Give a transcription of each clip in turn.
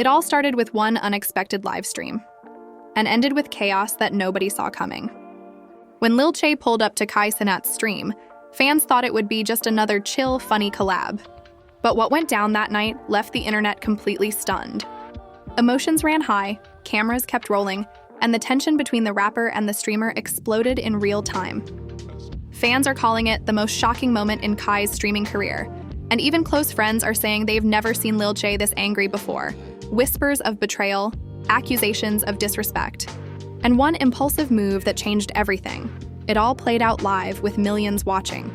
It all started with one unexpected live stream and ended with chaos that nobody saw coming. When Lil Tjay pulled up to Cenat's stream, fans thought it would be just another chill, funny collab. But what went down that night left the internet completely stunned. Emotions ran high, cameras kept rolling, and the tension between the rapper and the streamer exploded in real time. Fans are calling it the most shocking moment in Kai's streaming career, and even close friends are saying they've never seen Lil Tjay this angry before. Whispers of betrayal, accusations of disrespect, and one impulsive move that changed everything. It all played out live with millions watching.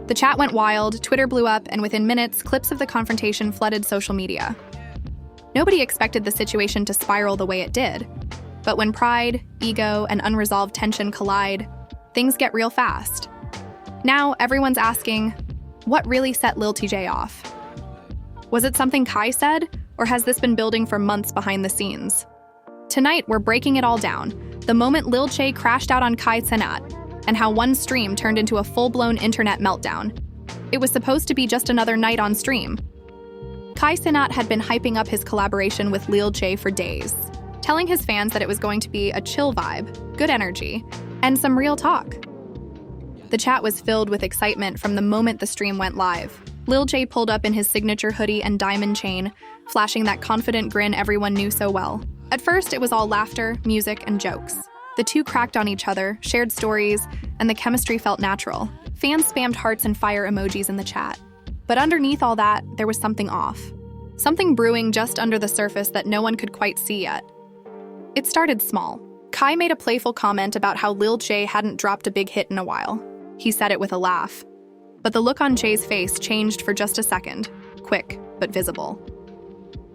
The chat went wild, Twitter blew up, and within minutes, clips of the confrontation flooded social media. Nobody expected the situation to spiral the way it did. But when pride, ego, and unresolved tension collide, things get real fast. Now, everyone's asking, what really set Lil Tjay off? Was it something Kai said, or has this been building for months behind the scenes? Tonight, we're breaking it all down. The moment Lil Tjay crashed out on Cenat, and how one stream turned into a full-blown internet meltdown. It was supposed to be just another night on stream. Cenat had been hyping up his collaboration with Lil Tjay for days, telling his fans that it was going to be a chill vibe, good energy, and some real talk. The chat was filled with excitement from the moment the stream went live. Lil Tjay pulled up in his signature hoodie and diamond chain, flashing that confident grin everyone knew so well. At first, it was all laughter, music, and jokes. The two cracked on each other, shared stories, and the chemistry felt natural. Fans spammed hearts and fire emojis in the chat. But underneath all that, there was something off. Something brewing just under the surface that no one could quite see yet. It started small. Kai made a playful comment about how Lil Tjay hadn't dropped a big hit in a while. He said it with a laugh. But the look on Tjay's face changed for just a second. Quick, but visible.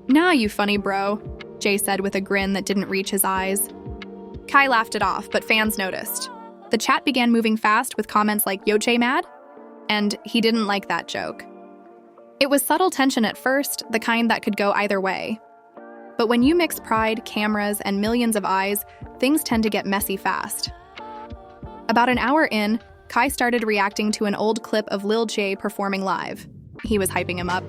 "Nah, you funny bro," Tjay said with a grin that didn't reach his eyes. Kai laughed it off, but fans noticed. The chat began moving fast with comments like, "Yo, Tjay mad?" And "He didn't like that joke." It was subtle tension at first, the kind that could go either way. But when you mix pride, cameras, and millions of eyes, things tend to get messy fast. About an hour in, Kai started reacting to an old clip of Lil Tjay performing live. He was hyping him up,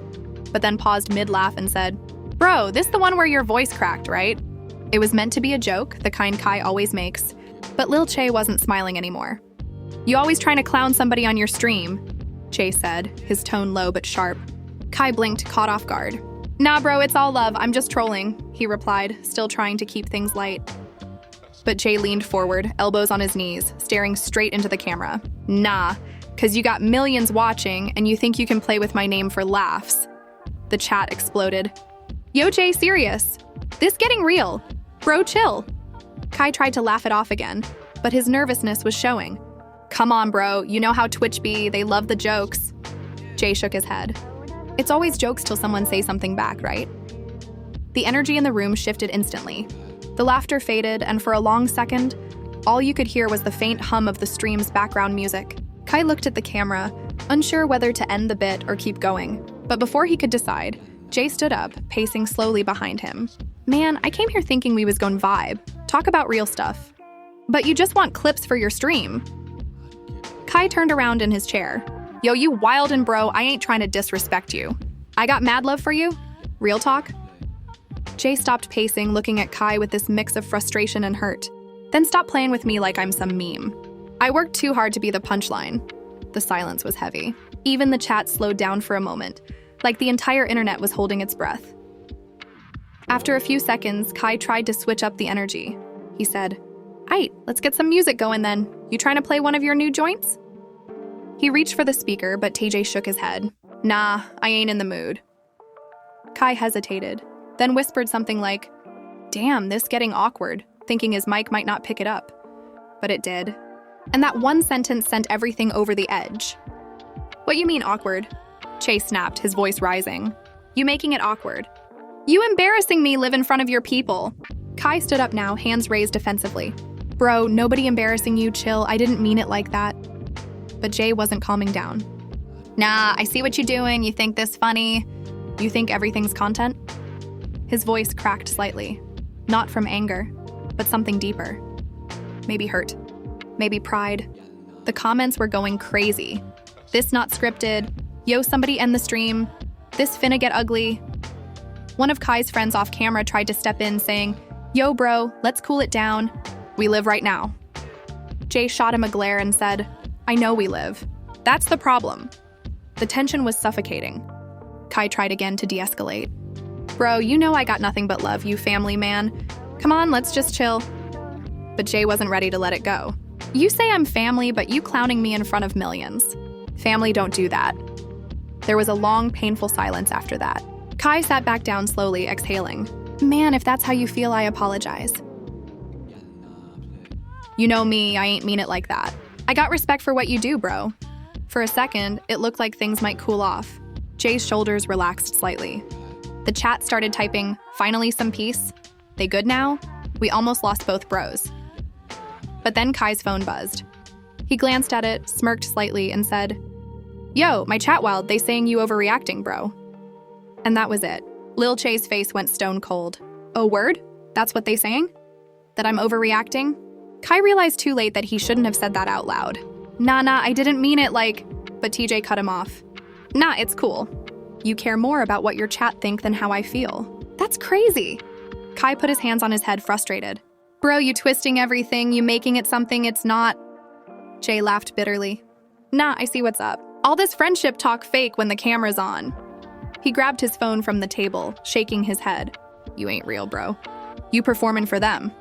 but then paused mid-laugh and said, "Bro, this the one where your voice cracked, right?" It was meant to be a joke, the kind Kai always makes, but Lil Tjay wasn't smiling anymore. "You always trying to clown somebody on your stream," Tjay said, his tone low but sharp. Kai blinked, caught off guard. "Nah, bro, it's all love. I'm just trolling," he replied, still trying to keep things light. But Tjay leaned forward, elbows on his knees, staring straight into the camera. "Nah, 'cause you got millions watching and you think you can play with my name for laughs." The chat exploded. "Yo, Tjay, serious? This getting real. Bro, chill." Kai tried to laugh it off again, but his nervousness was showing. "Come on, bro, you know how Twitch be, they love the jokes." Tjay shook his head. It's always jokes till someone says something back, right? The energy in the room shifted instantly. The laughter faded, and for a long second, all you could hear was the faint hum of the stream's background music. Kai looked at the camera, unsure whether to end the bit or keep going. But before he could decide, Tjay stood up, pacing slowly behind him. "Man, I came here thinking we was gon' vibe, talk about real stuff. But you just want clips for your stream." Kai turned around in his chair. "Yo, you wildin' bro, I ain't trying to disrespect you. I got mad love for you. Real talk." Tjay stopped pacing, looking at Kai with this mix of frustration and hurt. "Then stop playing with me like I'm some meme. I worked too hard to be the punchline." The silence was heavy. Even the chat slowed down for a moment, like the entire internet was holding its breath. After a few seconds, Kai tried to switch up the energy. He said, "Aight, let's get some music going then. You trying to play one of your new joints?" He reached for the speaker, but Tjay shook his head. "Nah, I ain't in the mood." Kai hesitated, then whispered something like, "Damn, this getting awkward," thinking his mic might not pick it up. But it did. And that one sentence sent everything over the edge. "What you mean awkward?" Tjay snapped, his voice rising. "You making it awkward. You embarrassing me live in front of your people." Kai stood up now, hands raised defensively. "Bro, nobody embarrassing you, chill. I didn't mean it like that." But Tjay wasn't calming down. "Nah, I see what you're doing. You think this funny. You think everything's content?" His voice cracked slightly. Not from anger, but something deeper. Maybe hurt. Maybe pride. The comments were going crazy. "This not scripted. Yo, somebody end the stream. This finna get ugly." One of Kai's friends off camera tried to step in saying, "Yo bro, let's cool it down. We live right now." Tjay shot him a glare and said, "I know we live. That's the problem." The tension was suffocating. Kai tried again to de-escalate. "Bro, you know I got nothing but love, you family man. Come on, let's just chill." But Tjay wasn't ready to let it go. "You say I'm family, but you clowning me in front of millions. Family don't do that." There was a long, painful silence after that. Kai sat back down slowly, exhaling. "Man, if that's how you feel, I apologize. You know me, I ain't mean it like that. I got respect for what you do, bro." For a second, it looked like things might cool off. Tjay's shoulders relaxed slightly. The chat started typing, "Finally some peace. They good now? We almost lost both bros." But then Kai's phone buzzed. He glanced at it, smirked slightly, and said, "Yo, my chat wild, they saying you overreacting, bro." And that was it. Lil Tjay's face went stone cold. "Oh, word? That's what they saying? That I'm overreacting?" Kai realized too late that he shouldn't have said that out loud. Nah, I didn't mean it like..." But TJ cut him off. "Nah, it's cool. You care more about what your chat think than how I feel. That's crazy." Kai put his hands on his head, frustrated. "Bro, you twisting everything, you making it something it's not." Tjay laughed bitterly. "Nah, I see what's up. All this friendship talk fake when the camera's on." He grabbed his phone from the table, shaking his head. "You ain't real, bro. You performing for them."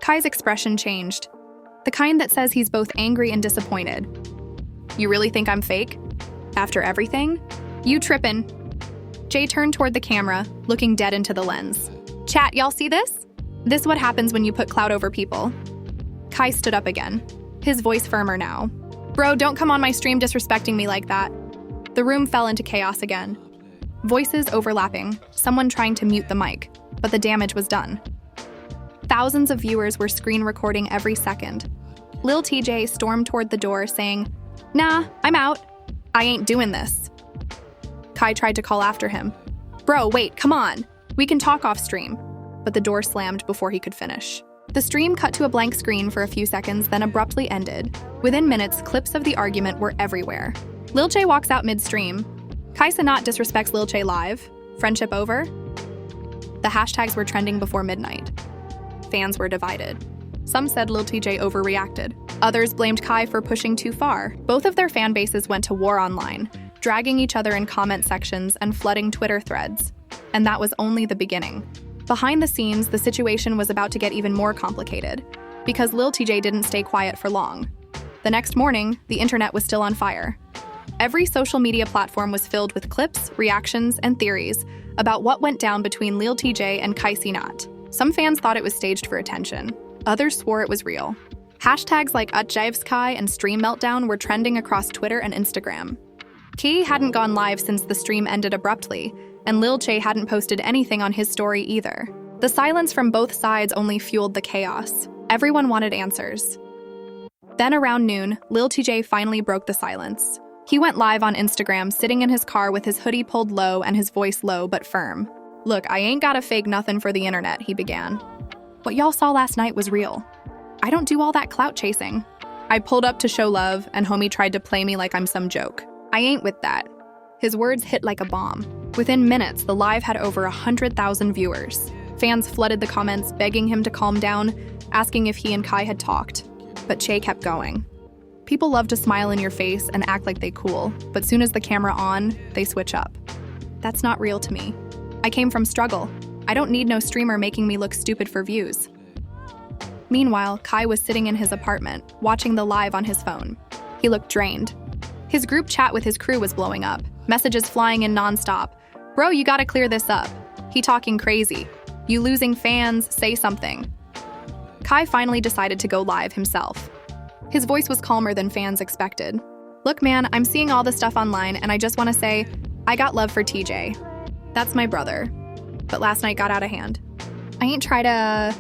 Kai's expression changed. The kind that says he's both angry and disappointed. "You really think I'm fake? After everything? You trippin'." Tjay turned toward the camera, looking dead into the lens. "Chat, y'all see this? This what happens when you put clout over people." Kai stood up again, his voice firmer now. "Bro, don't come on my stream disrespecting me like that." The room fell into chaos again. Voices overlapping, someone trying to mute the mic, but the damage was done. Thousands of viewers were screen recording every second. Lil TJ stormed toward the door saying, "Nah, I'm out. I ain't doing this." Kai tried to call after him. "Bro, wait, come on. We can talk off stream." But the door slammed before he could finish. The stream cut to a blank screen for a few seconds, then abruptly ended. Within minutes, clips of the argument were everywhere. Lil Tjay walks out mid-stream. Cenat disrespects Lil Tjay live. Friendship over? The hashtags were trending before midnight. Fans were divided. Some said Lil TJ overreacted. Others blamed Kai for pushing too far. Both of their fan bases went to war online, dragging each other in comment sections and flooding Twitter threads. And that was only the beginning. Behind the scenes, the situation was about to get even more complicated, because Lil TJ didn't stay quiet for long. The next morning, the internet was still on fire. Every social media platform was filled with clips, reactions, and theories about what went down between Lil TJ and Cenat. Some fans thought it was staged for attention. Others swore it was real. Hashtags like @Jiveskai and Stream Meltdown were trending across Twitter and Instagram. Tjay hadn't gone live since the stream ended abruptly, and Lil Tjay hadn't posted anything on his story either. The silence from both sides only fueled the chaos. Everyone wanted answers. Then around noon, Lil TJ finally broke the silence. He went live on Instagram, sitting in his car with his hoodie pulled low and his voice low but firm. "Look, I ain't gotta fake nothing for the internet," he began. "What y'all saw last night was real. I don't do all that clout chasing. I pulled up to show love, and homie tried to play me like I'm some joke. I ain't with that." His words hit like a bomb. Within minutes, the live had over 100,000 viewers. Fans flooded the comments, begging him to calm down, asking if he and Kai had talked. But Tjay kept going. People love to smile in your face and act like they cool, but soon as the camera on, they switch up. That's not real to me. I came from struggle. I don't need no streamer making me look stupid for views. Meanwhile, Kai was sitting in his apartment, watching the live on his phone. He looked drained. His group chat with his crew was blowing up, messages flying in nonstop. "Bro, you gotta clear this up. He talking crazy. You losing fans, say something." Kai finally decided to go live himself. His voice was calmer than fans expected. "Look, man, I'm seeing all this stuff online, and I just want to say, I got love for TJ. That's my brother. But last night got out of hand. I ain't try to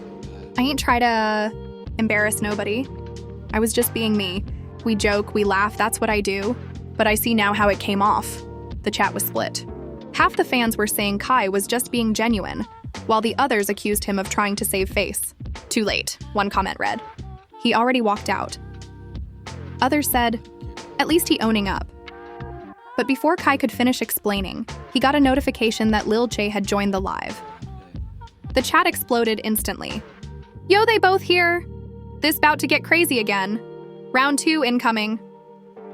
embarrass nobody. I was just being me. We joke, we laugh, that's what I do. But I see now how it came off." The chat was split. Half the fans were saying Kai was just being genuine, while the others accused him of trying to save face. "Too late," one comment read. "He already walked out." Others said, "At least he owning up." But before Kai could finish explaining, he got a notification that Lil Tjay had joined the live. The chat exploded instantly. Yo, they both here! This bout to get crazy again. Round 2 incoming.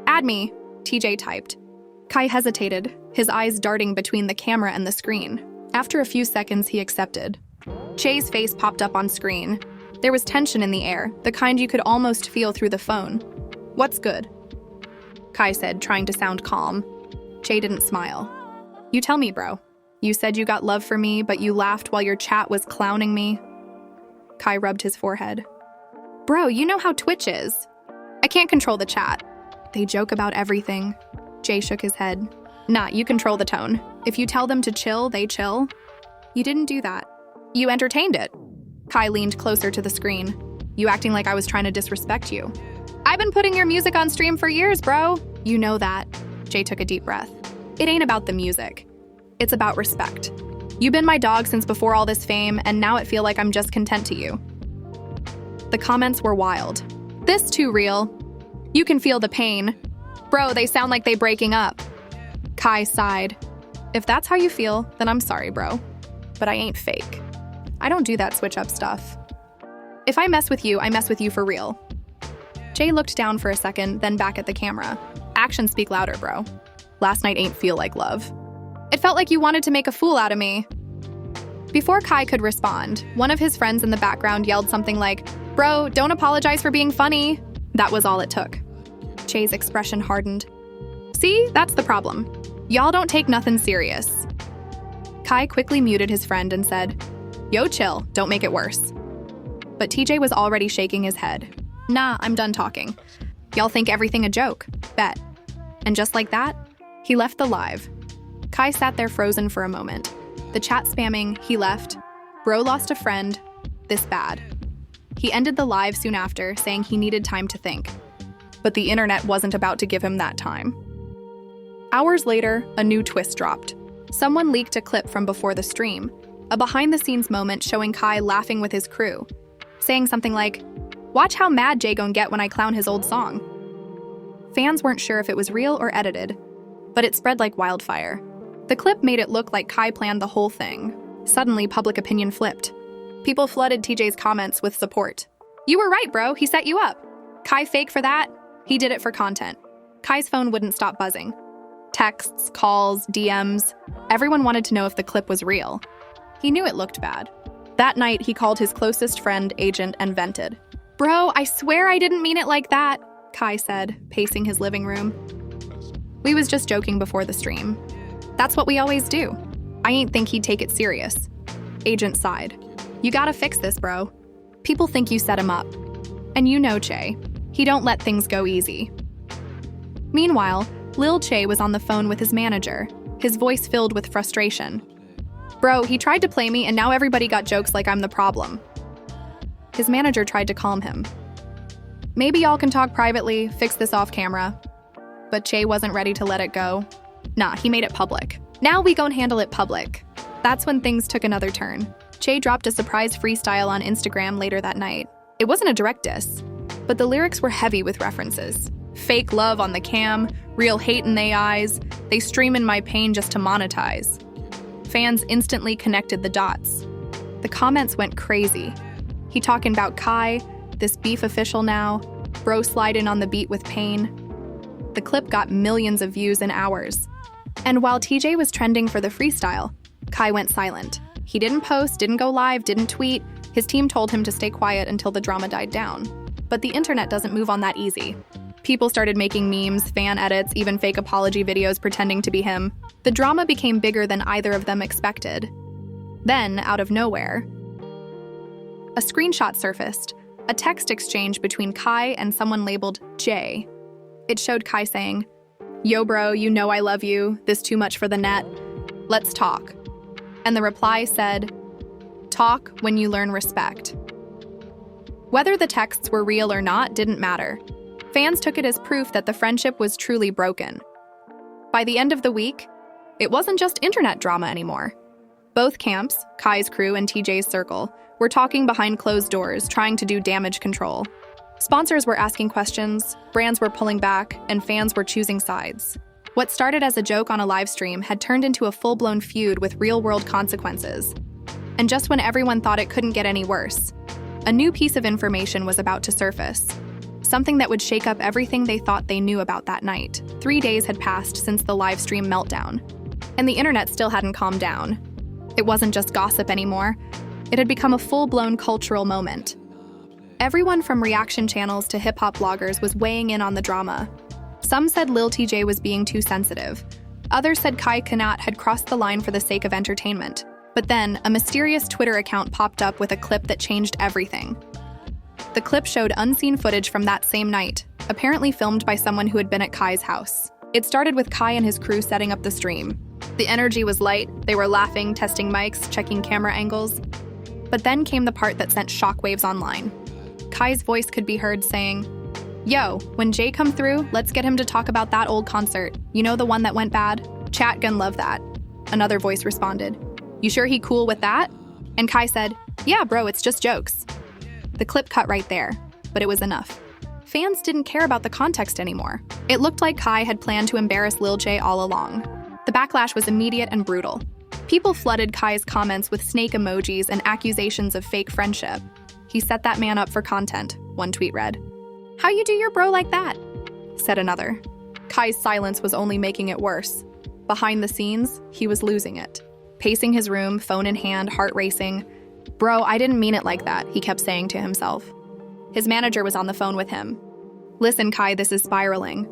Add me, TJ typed. Kai hesitated, his eyes darting between the camera and the screen. After a few seconds, he accepted. Tjay's face popped up on screen. There was tension in the air, the kind you could almost feel through the phone. What's good? Kai said, trying to sound calm. Tjay didn't smile. You tell me, bro. You said you got love for me, but you laughed while your chat was clowning me. Kai rubbed his forehead. Bro, you know how Twitch is. I can't control the chat. They joke about everything. Tjay shook his head. Nah, you control the tone. If you tell them to chill, they chill. You didn't do that. You entertained it. Kai leaned closer to the screen. You acting like I was trying to disrespect you. I've been putting your music on stream for years, bro. You know that. Tjay took a deep breath. It ain't about the music. It's about respect. You've been my dog since before all this fame, and now it feel like I'm just content to you. The comments were wild. This too real. You can feel the pain. Bro, they sound like they breaking up. Kai sighed. If that's how you feel, then I'm sorry, bro. But I ain't fake. I don't do that switch-up stuff. If I mess with you, I mess with you for real. Tjay looked down for a second, then back at the camera. Actions speak louder, bro. Last night ain't feel like love. It felt like you wanted to make a fool out of me. Before Kai could respond, one of his friends in the background yelled something like, Bro, don't apologize for being funny. That was all it took. Tjay's expression hardened. See, that's the problem. Y'all don't take nothing serious. Kai quickly muted his friend and said, Yo, chill, don't make it worse. But TJ was already shaking his head. Nah, I'm done talking. Y'all think everything a joke. Bet. And just like that, he left the live. Kai sat there frozen for a moment. The chat spamming, he left. Bro lost a friend. This bad. He ended the live soon after, saying he needed time to think. But the internet wasn't about to give him that time. Hours later, a new twist dropped. Someone leaked a clip from before the stream, a behind-the-scenes moment showing Kai laughing with his crew, saying something like, Watch how mad Jay gon' get when I clown his old song. Fans weren't sure if it was real or edited, but it spread like wildfire. The clip made it look like Kai planned the whole thing. Suddenly, public opinion flipped. People flooded TJ's comments with support. You were right, bro, he set you up. Kai fake for that? He did it for content. Kai's phone wouldn't stop buzzing. Texts, calls, DMs. Everyone wanted to know if the clip was real. He knew it looked bad. That night, he called his closest friend, agent, and vented. Bro, I swear I didn't mean it like that, Kai said, pacing his living room. We was just joking before the stream. That's what we always do. I ain't think he'd take it serious. Agent sighed. You gotta fix this, bro. People think you set him up. And you know Tjay. He don't let things go easy. Meanwhile, Lil Tjay was on the phone with his manager, his voice filled with frustration. Bro, he tried to play me and now everybody got jokes like I'm the problem. His manager tried to calm him. Maybe y'all can talk privately, fix this off camera. But Tjay wasn't ready to let it go. Nah, he made it public. Now we gon' handle it public. That's when things took another turn. Tjay dropped a surprise freestyle on Instagram later that night. It wasn't a direct diss, but the lyrics were heavy with references. Fake love on the cam, real hate in they eyes, they stream in my pain just to monetize. Fans instantly connected the dots. The comments went crazy. He talking about Kai, this beef official now, bro sliding on the beat with pain. The clip got millions of views in hours. And while TJ was trending for the freestyle, Kai went silent. He didn't post, didn't go live, didn't tweet. His team told him to stay quiet until the drama died down. But the internet doesn't move on that easy. People started making memes, fan edits, even fake apology videos pretending to be him. The drama became bigger than either of them expected. Then, out of nowhere, a screenshot surfaced, a text exchange between Kai and someone labeled Tjay. It showed Kai saying, Yo bro, you know I love you, this too much for the net. Let's talk. And the reply said, Talk when you learn respect. Whether the texts were real or not didn't matter. Fans took it as proof that the friendship was truly broken. By the end of the week, it wasn't just internet drama anymore. Both camps, Kai's crew and TJ's circle, were talking behind closed doors, trying to do damage control. Sponsors were asking questions, brands were pulling back, and fans were choosing sides. What started as a joke on a live stream had turned into a full-blown feud with real-world consequences. And just when everyone thought it couldn't get any worse, a new piece of information was about to surface. Something that would shake up everything they thought they knew about that night. 3 days had passed since the live stream meltdown, and the internet still hadn't calmed down. It wasn't just gossip anymore. It had become a full-blown cultural moment. Everyone from reaction channels to hip-hop bloggers was weighing in on the drama. Some said Lil Tjay was being too sensitive. Others said Cenat had crossed the line for the sake of entertainment. But then, a mysterious Twitter account popped up with a clip that changed everything. The clip showed unseen footage from that same night, apparently filmed by someone who had been at Kai's house. It started with Kai and his crew setting up the stream. The energy was light, they were laughing, testing mics, checking camera angles. But then came the part that sent shockwaves online. Kai's voice could be heard saying, "Yo, when Jay come through, let's get him to talk about that old concert. You know, the one that went bad? Chat gon' love that." Another voice responded, "You sure he cool with that?" And Kai said, "Yeah, bro, it's just jokes." The clip cut right there, but it was enough. Fans didn't care about the context anymore. It looked like Kai had planned to embarrass Lil Tjay all along. The backlash was immediate and brutal. People flooded Kai's comments with snake emojis and accusations of fake friendship. "He set that man up for content," one tweet read. "How you do your bro like that?" said another. Kai's silence was only making it worse. Behind the scenes, he was losing it. Pacing his room, phone in hand, heart racing. "Bro, I didn't mean it like that," he kept saying to himself. His manager was on the phone with him. "Listen, Kai, this is spiraling.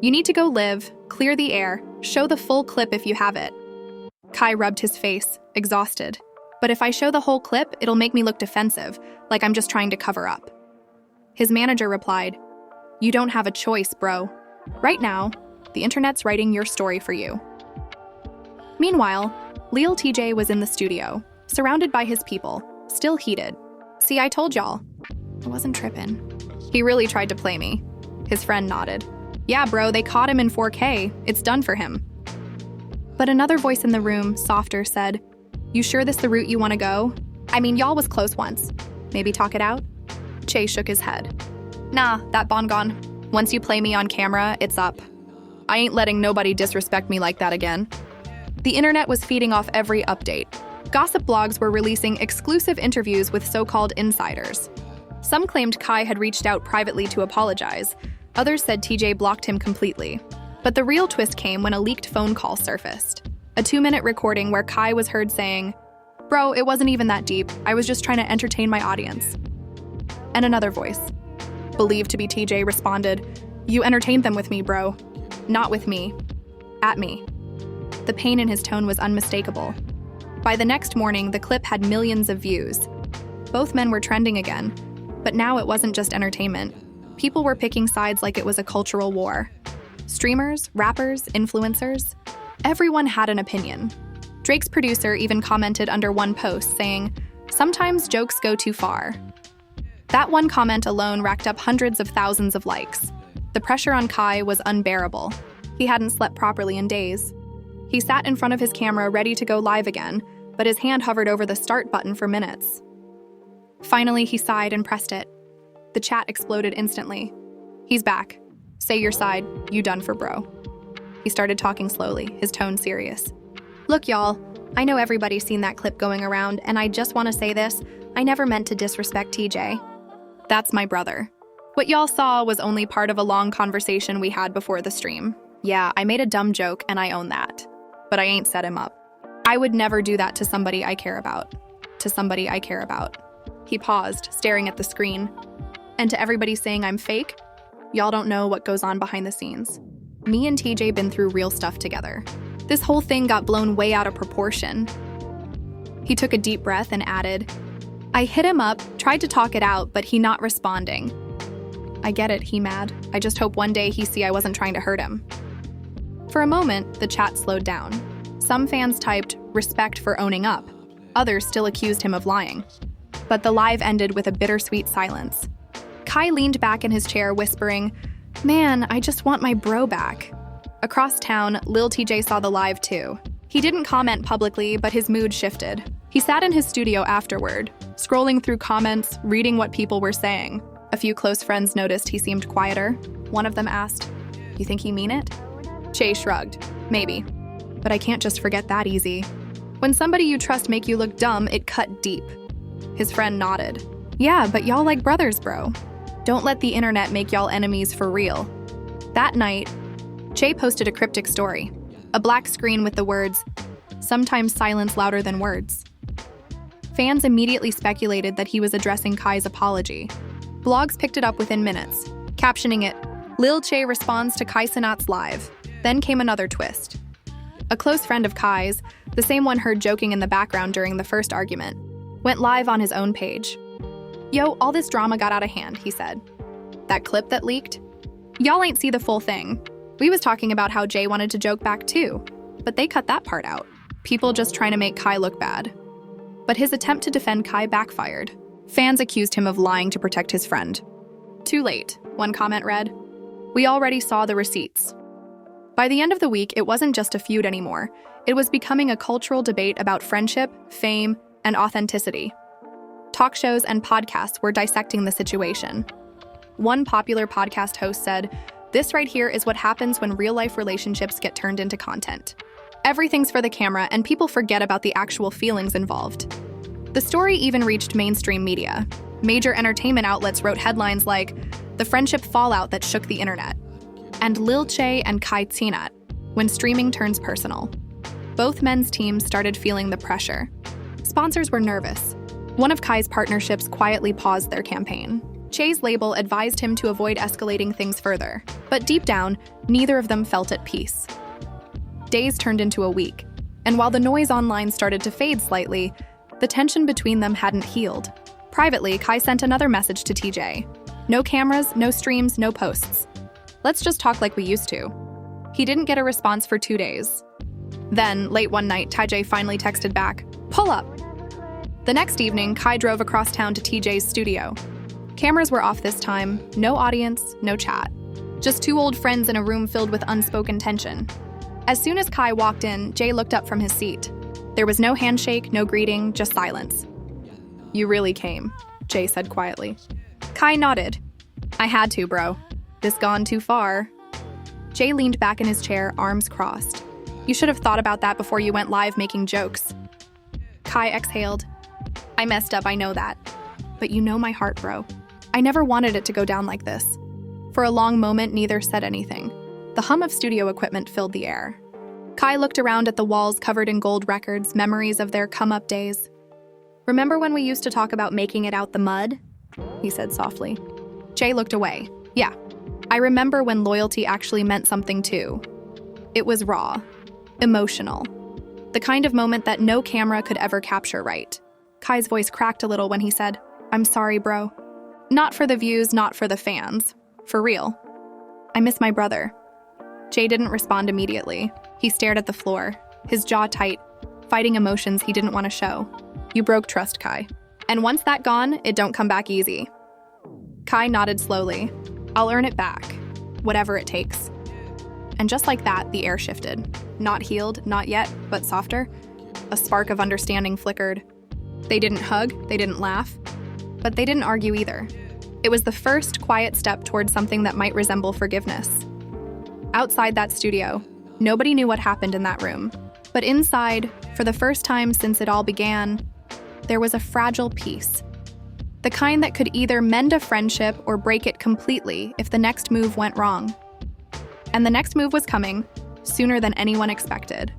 You need to go live, clear the air, show the full clip if you have it." Kai rubbed his face, exhausted. "But if I show the whole clip, it'll make me look defensive, like I'm just trying to cover up." His manager replied, "You don't have a choice, bro. Right now, the internet's writing your story for you." Meanwhile, Lil Tjay was in the studio, surrounded by his people, still heated. "See, I told y'all. I wasn't tripping." He really tried to play me. His friend nodded. "Yeah, bro, they caught him in 4K. It's done for him." But another voice in the room, softer, said, "You sure this the route you want to go? I mean, y'all was close once. Maybe talk it out?" Tjay shook his head. "Nah, that bon gone. Once you play me on camera, it's up. I ain't letting nobody disrespect me like that again." The internet was feeding off every update. Gossip blogs were releasing exclusive interviews with so-called insiders. Some claimed Kai had reached out privately to apologize. Others said Tjay blocked him completely. But the real twist came when a leaked phone call surfaced. A 2-minute recording where Kai was heard saying, "Bro, it wasn't even that deep. I was just trying to entertain my audience." And another voice, believed to be Tjay, responded, "You entertained them with me, bro. Not with me. At me." The pain in his tone was unmistakable. By the next morning, the clip had millions of views. Both men were trending again, but now it wasn't just entertainment. People were picking sides like it was a cultural war. Streamers, rappers, influencers, everyone had an opinion. Drake's producer even commented under one post saying, "Sometimes jokes go too far." That one comment alone racked up hundreds of thousands of likes. The pressure on Kai was unbearable. He hadn't slept properly in days. He sat in front of his camera ready to go live again, but his hand hovered over the start button for minutes. Finally, he sighed and pressed it. The chat exploded instantly. "He's back. Say your side. You done for, bro." He started talking slowly, his tone serious. "Look, y'all, I know everybody's seen that clip going around, and I just want to say this. I never meant to disrespect Tjay. That's my brother. What y'all saw was only part of a long conversation we had before the stream. Yeah, I made a dumb joke, and I own that. But I ain't set him up. I would never do that to somebody I care about. To somebody I care about." He paused, staring at the screen. "And to everybody saying I'm fake, y'all don't know what goes on behind the scenes. Me and Tjay been through real stuff together. This whole thing got blown way out of proportion." He took a deep breath and added, "I hit him up, tried to talk it out, but he not responding. I get it, he mad. I just hope one day he see I wasn't trying to hurt him." For a moment, the chat slowed down. Some fans typed, "Respect for owning up." Others still accused him of lying. But the live ended with a bittersweet silence. Kai leaned back in his chair, whispering, "Man, I just want my bro back." Across town, Lil Tjay saw the live too. He didn't comment publicly, but his mood shifted. He sat in his studio afterward, scrolling through comments, reading what people were saying. A few close friends noticed he seemed quieter. One of them asked, "You think he mean it?" Tjay shrugged. Maybe. But I can't just forget that easy. When somebody you trust make you look dumb, it cut deep. His friend nodded. Yeah, but y'all like brothers, bro. Don't let the internet make y'all enemies for real. That night, Tjay posted a cryptic story. A black screen with the words, "Sometimes silence louder than words." Fans immediately speculated that he was addressing Kai's apology. Blogs picked it up within minutes, captioning it, "Lil Tjay responds to Cenat's live." Then came another twist. A close friend of Kai's, the same one heard joking in the background during the first argument, went live on his own page. "Yo, all this drama got out of hand," he said. "That clip that leaked? Y'all ain't see the full thing. We was talking about how Jay wanted to joke back too, but they cut that part out. People just trying to make Kai look bad." But his attempt to defend Kai backfired. Fans accused him of lying to protect his friend. "Too late," one comment read. "We already saw the receipts." By the end of the week, it wasn't just a feud anymore. It was becoming a cultural debate about friendship, fame, and authenticity. Talk shows and podcasts were dissecting the situation. One popular podcast host said, "This right here is what happens when real-life relationships get turned into content. Everything's for the camera, and people forget about the actual feelings involved." The story even reached mainstream media. Major entertainment outlets wrote headlines like, "The friendship fallout that shook the internet," and "Lil Tjay and Cenat, when streaming turns personal." Both men's teams started feeling the pressure. Sponsors were nervous. One of Kai's partnerships quietly paused their campaign. Tjay's label advised him to avoid escalating things further, but deep down, neither of them felt at peace. Days turned into a week, and while the noise online started to fade slightly, the tension between them hadn't healed. Privately, Kai sent another message to TJ. "No cameras, no streams, no posts. Let's just talk like we used to." He didn't get a response for 2 days. Then, late one night, Tjay finally texted back, "Pull up." The next evening, Kai drove across town to TJ's studio. Cameras were off this time, no audience, no chat. Just two old friends in a room filled with unspoken tension. As soon as Kai walked in, Tjay looked up from his seat. There was no handshake, no greeting, just silence. "You really came," Tjay said quietly. Kai nodded. "I had to, bro. This gone too far." Tjay leaned back in his chair, arms crossed. "You should have thought about that before you went live making jokes." Kai exhaled. "I messed up, I know that. But you know my heart, bro. I never wanted it to go down like this." For a long moment, neither said anything. The hum of studio equipment filled the air. Kai looked around at the walls covered in gold records, memories of their come-up days. "Remember when we used to talk about making it out the mud?" he said softly. Tjay looked away. "Yeah, I remember when loyalty actually meant something too. It was raw, emotional. The kind of moment that no camera could ever capture right." Kai's voice cracked a little when he said, "I'm sorry, bro. Not for the views, not for the fans. For real. I miss my brother." Tjay didn't respond immediately. He stared at the floor, his jaw tight, fighting emotions he didn't want to show. "You broke trust, Kai. And once that gone, it don't come back easy." Kai nodded slowly. "I'll earn it back, whatever it takes." And just like that, the air shifted. Not healed, not yet, but softer. A spark of understanding flickered. They didn't hug, they didn't laugh, but they didn't argue either. It was the first quiet step toward something that might resemble forgiveness. Outside that studio, nobody knew what happened in that room. But inside, for the first time since it all began, there was a fragile peace. The kind that could either mend a friendship or break it completely if the next move went wrong. And the next move was coming, sooner than anyone expected.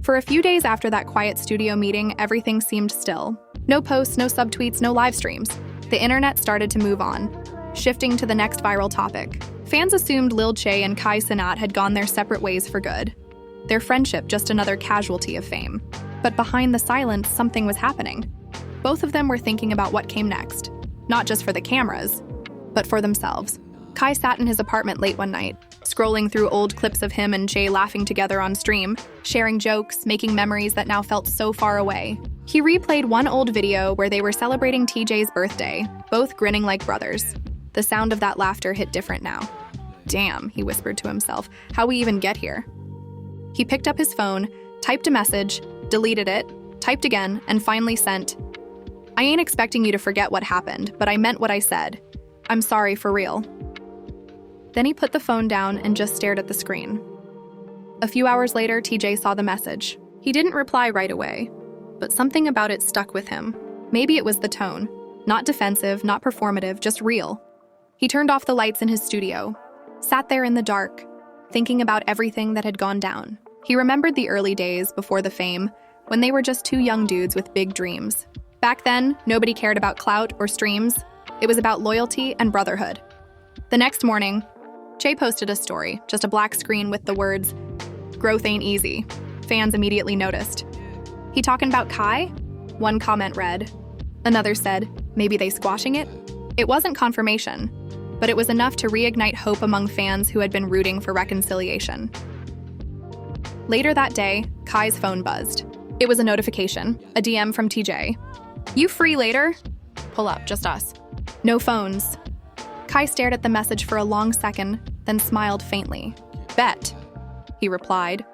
For a few days after that quiet studio meeting, everything seemed still. No posts, no subtweets, no live streams. The internet started to move on, shifting to the next viral topic. Fans assumed Lil Tjay and Cenat had gone their separate ways for good. Their friendship just another casualty of fame. But behind the silence, something was happening. Both of them were thinking about what came next, not just for the cameras, but for themselves. Kai sat in his apartment late one night, scrolling through old clips of him and Tjay laughing together on stream, sharing jokes, making memories that now felt so far away. He replayed one old video where they were celebrating TJ's birthday, both grinning like brothers. The sound of that laughter hit different now. "Damn," he whispered to himself, "how we even get here?" He picked up his phone, typed a message, deleted it, typed again, and finally sent, "I ain't expecting you to forget what happened, but I meant what I said. I'm sorry for real." Then he put the phone down and just stared at the screen. A few hours later, Tjay saw the message. He didn't reply right away, but something about it stuck with him. Maybe it was the tone. Not defensive, not performative, just real. He turned off the lights in his studio, sat there in the dark, thinking about everything that had gone down. He remembered the early days before the fame, when they were just two young dudes with big dreams. Back then, nobody cared about clout or streams. It was about loyalty and brotherhood. The next morning, Tjay posted a story, just a black screen with the words, "Growth ain't easy." Fans immediately noticed. "He talking about Kai?" One comment read. Another said, "Maybe they squashing it?" It wasn't confirmation, but it was enough to reignite hope among fans who had been rooting for reconciliation. Later that day, Kai's phone buzzed. It was a notification, a DM from Tjay. "You free later?" "Pull up, just us." No phones. Kai stared at the message for a long second, then smiled faintly. "Bet," he replied.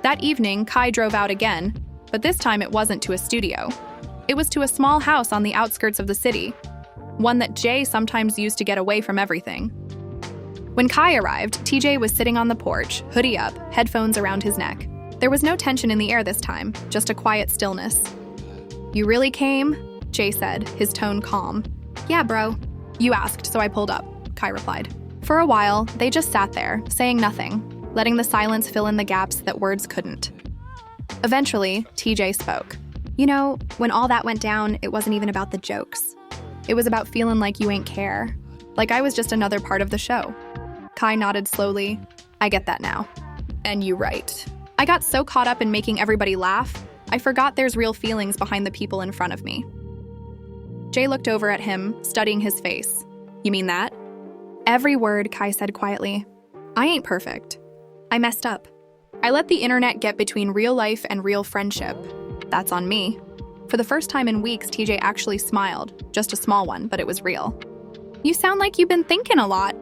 That evening, Kai drove out again, but this time it wasn't to a studio. It was to a small house on the outskirts of the city, one that Tjay sometimes used to get away from everything. When Kai arrived, Tjay was sitting on the porch, hoodie up, headphones around his neck. There was no tension in the air this time, just a quiet stillness. "You really came?" Tjay said, his tone calm. "Yeah, bro. You asked, so I pulled up," Kai replied. For a while, they just sat there, saying nothing, letting the silence fill in the gaps that words couldn't. Eventually, Tjay spoke. "You know, when all that went down, it wasn't even about the jokes. It was about feeling like you ain't care. Like I was just another part of the show." Kai nodded slowly. "I get that now. And you right. I got so caught up in making everybody laugh, I forgot there's real feelings behind the people in front of me." Tjay looked over at him, studying his face. "You mean that?" "Every word," Kai said quietly. "I ain't perfect. I messed up. I let the internet get between real life and real friendship. That's on me." For the first time in weeks, Tjay actually smiled. Just a small one, but it was real. "You sound like you've been thinking a lot."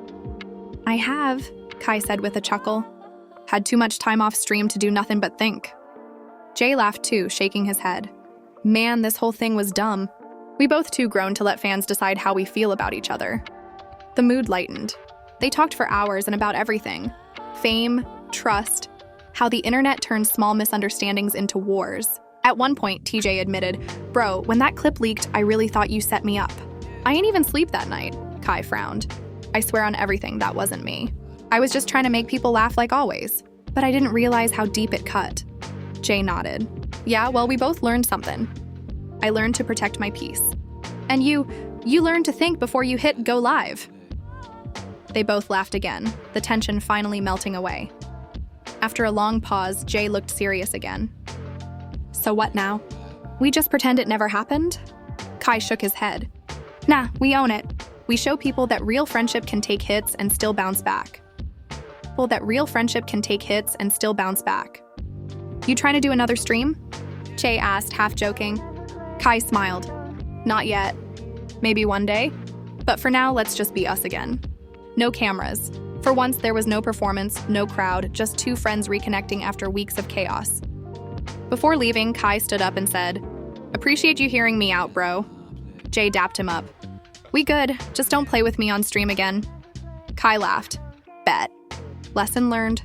"I have," Kai said with a chuckle. "Had too much time off stream to do nothing but think." Tjay laughed too, shaking his head. "Man, this whole thing was dumb." We both too grown to let fans decide how we feel about each other. The mood lightened. They talked for hours and about everything. Fame, trust, how the internet turns small misunderstandings into wars. At one point, Tjay admitted, "Bro, when that clip leaked, I really thought you set me up." "I ain't even sleep that night," Kai frowned. "I swear on everything, that wasn't me. I was just trying to make people laugh like always. But I didn't realize how deep it cut." Tjay nodded. "Yeah, well, we both learned something. I learned to protect my peace. And you learned to think before you hit go live." They both laughed again, the tension finally melting away. After a long pause, Tjay looked serious again. "So what now? We just pretend it never happened?" Kai shook his head. "Nah, we own it. We show people that real friendship can take hits and still bounce back. You trying to do another stream?" Tjay asked, half joking. Kai smiled. "Not yet. Maybe one day. But for now, let's just be us again. No cameras. For once, there was no performance, no crowd, just two friends reconnecting after weeks of chaos." Before leaving, Kai stood up and said, "Appreciate you hearing me out, bro." Tjay dapped him up. "We good. Just don't play with me on stream again." Kai laughed. "Bet." Lesson learned.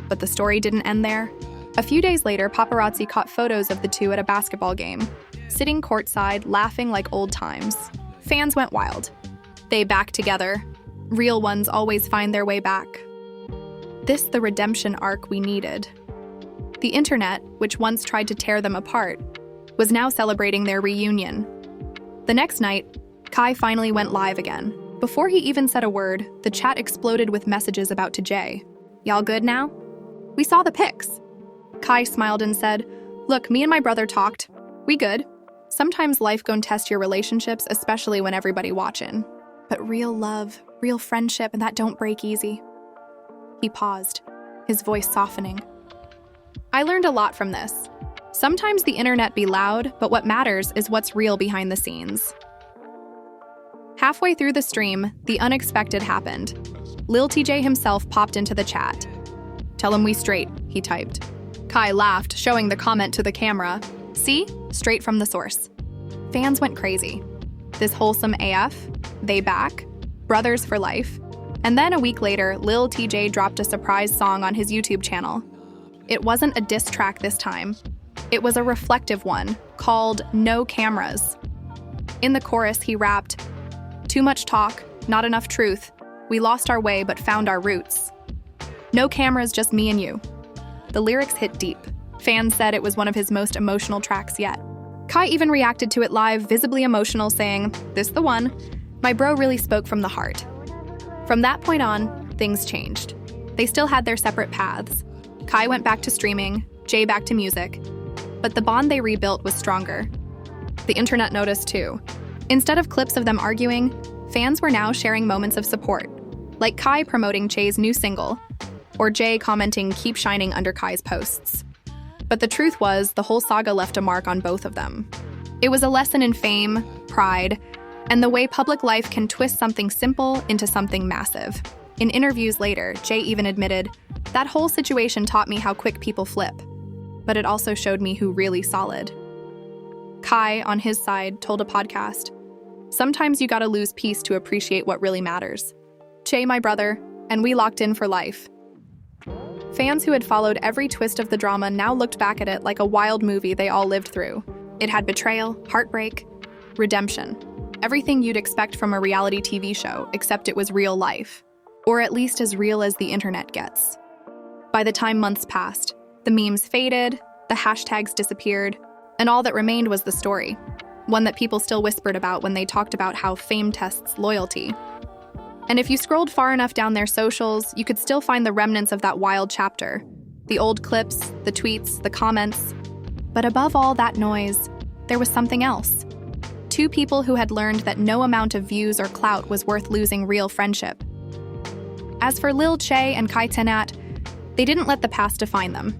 But the story didn't end there. A few days later, paparazzi caught photos of the two at a basketball game, sitting courtside, laughing like old times. Fans went wild. They back together. Real ones always find their way back. This the redemption arc we needed. The internet, which once tried to tear them apart, was now celebrating their reunion. The next night, Kai finally went live again. Before he even said a word, the chat exploded with messages about Tjay. "Y'all good now?" "We saw the pics." Kai smiled and said, "Look, me and my brother talked. We good. Sometimes life gon' test your relationships, especially when everybody watching. But real love, real friendship, and that don't break easy." He paused, his voice softening. "I learned a lot from this. Sometimes the internet be loud, but what matters is what's real behind the scenes." Halfway through the stream, the unexpected happened. Lil Tjay himself popped into the chat. "Tell him we straight," he typed. Kai laughed, showing the comment to the camera. "See? Straight from the source." Fans went crazy. This wholesome AF, they back, brothers for life. And then a week later, Lil Tjay dropped a surprise song on his YouTube channel. It wasn't a diss track this time. It was a reflective one called No Cameras. In the chorus, he rapped, "Too much talk, not enough truth. We lost our way but found our roots. No cameras, just me and you." The lyrics hit deep. Fans said it was one of his most emotional tracks yet. Kai even reacted to it live, visibly emotional, saying, "This the one. My bro really spoke from the heart." From that point on, things changed. They still had their separate paths. Kai went back to streaming, Jay back to music. But the bond they rebuilt was stronger. The internet noticed too. Instead of clips of them arguing, fans were now sharing moments of support, like Kai promoting Tjay's new single, or Jay commenting "Keep shining" under Kai's posts. But the truth was, the whole saga left a mark on both of them. It was a lesson in fame, pride, and the way public life can twist something simple into something massive. In interviews later, Jay even admitted, "That whole situation taught me how quick people flip, but it also showed me who really solid." Kai, on his side, told a podcast, "Sometimes you gotta lose peace to appreciate what really matters. Tjay, my brother, and we locked in for life." Fans who had followed every twist of the drama now looked back at it like a wild movie they all lived through. It had betrayal, heartbreak, redemption. Everything you'd expect from a reality TV show, except it was real life. Or at least as real as the internet gets. By the time months passed, the memes faded, the hashtags disappeared, and all that remained was the story. One that people still whispered about when they talked about how fame tests loyalty. And if you scrolled far enough down their socials, you could still find the remnants of that wild chapter. The old clips, the tweets, the comments. But above all that noise, there was something else. Two people who had learned that no amount of views or clout was worth losing real friendship. As for Lil Tjay and Cenat, they didn't let the past define them.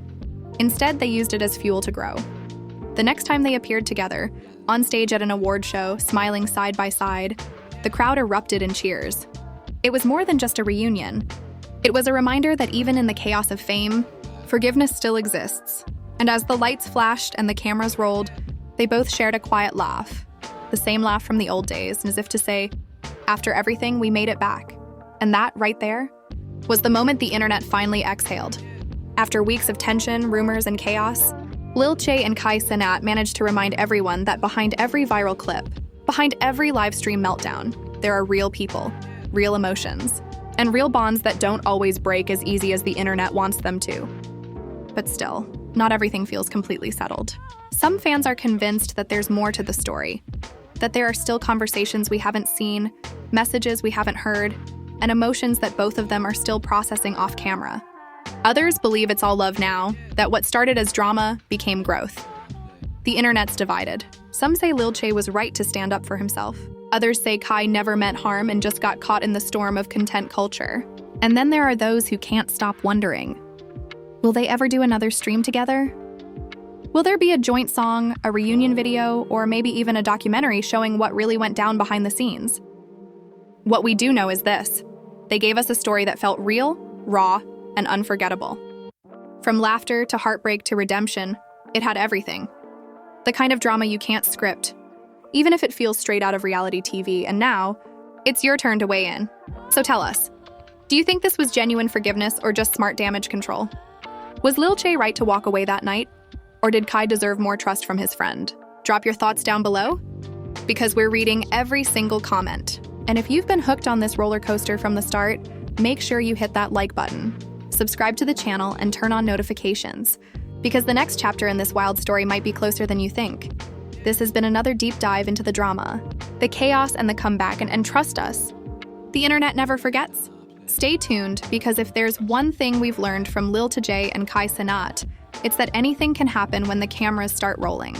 Instead, they used it as fuel to grow. The next time they appeared together, on stage at an award show, smiling side by side, the crowd erupted in cheers. It was more than just a reunion. It was a reminder that even in the chaos of fame, forgiveness still exists. And as the lights flashed and the cameras rolled, they both shared a quiet laugh. The same laugh from the old days, as if to say, "After everything, we made it back." And that, right there, was the moment the internet finally exhaled. After weeks of tension, rumors, and chaos, Lil Tjay and Cenat managed to remind everyone that behind every viral clip, behind every live stream meltdown, there are real people, real emotions, and real bonds that don't always break as easy as the internet wants them to. But still, not everything feels completely settled. Some fans are convinced that there's more to the story, that there are still conversations we haven't seen, messages we haven't heard, and emotions that both of them are still processing off camera. Others believe it's all love now, that what started as drama became growth. The internet's divided. Some say Lil Tjay was right to stand up for himself. Others say Kai never meant harm and just got caught in the storm of content culture. And then there are those who can't stop wondering, will they ever do another stream together? Will there be a joint song, a reunion video, or maybe even a documentary showing what really went down behind the scenes? What we do know is this: they gave us a story that felt real, raw, and unforgettable. From laughter to heartbreak to redemption, it had everything. The kind of drama you can't script, even if it feels straight out of reality TV. And now, it's your turn to weigh in. So tell us, do you think this was genuine forgiveness or just smart damage control? Was Lil Tjay right to walk away that night? Or did Kai deserve more trust from his friend? Drop your thoughts down below, because we're reading every single comment. And if you've been hooked on this roller coaster from the start, make sure you hit that like button. Subscribe to the channel and turn on notifications, because the next chapter in this wild story might be closer than you think. This has been another deep dive into the drama, the chaos, and the comeback, and trust us, the internet never forgets. Stay tuned, because if there's one thing we've learned from Lil Tjay and Cenat, it's that anything can happen when the cameras start rolling.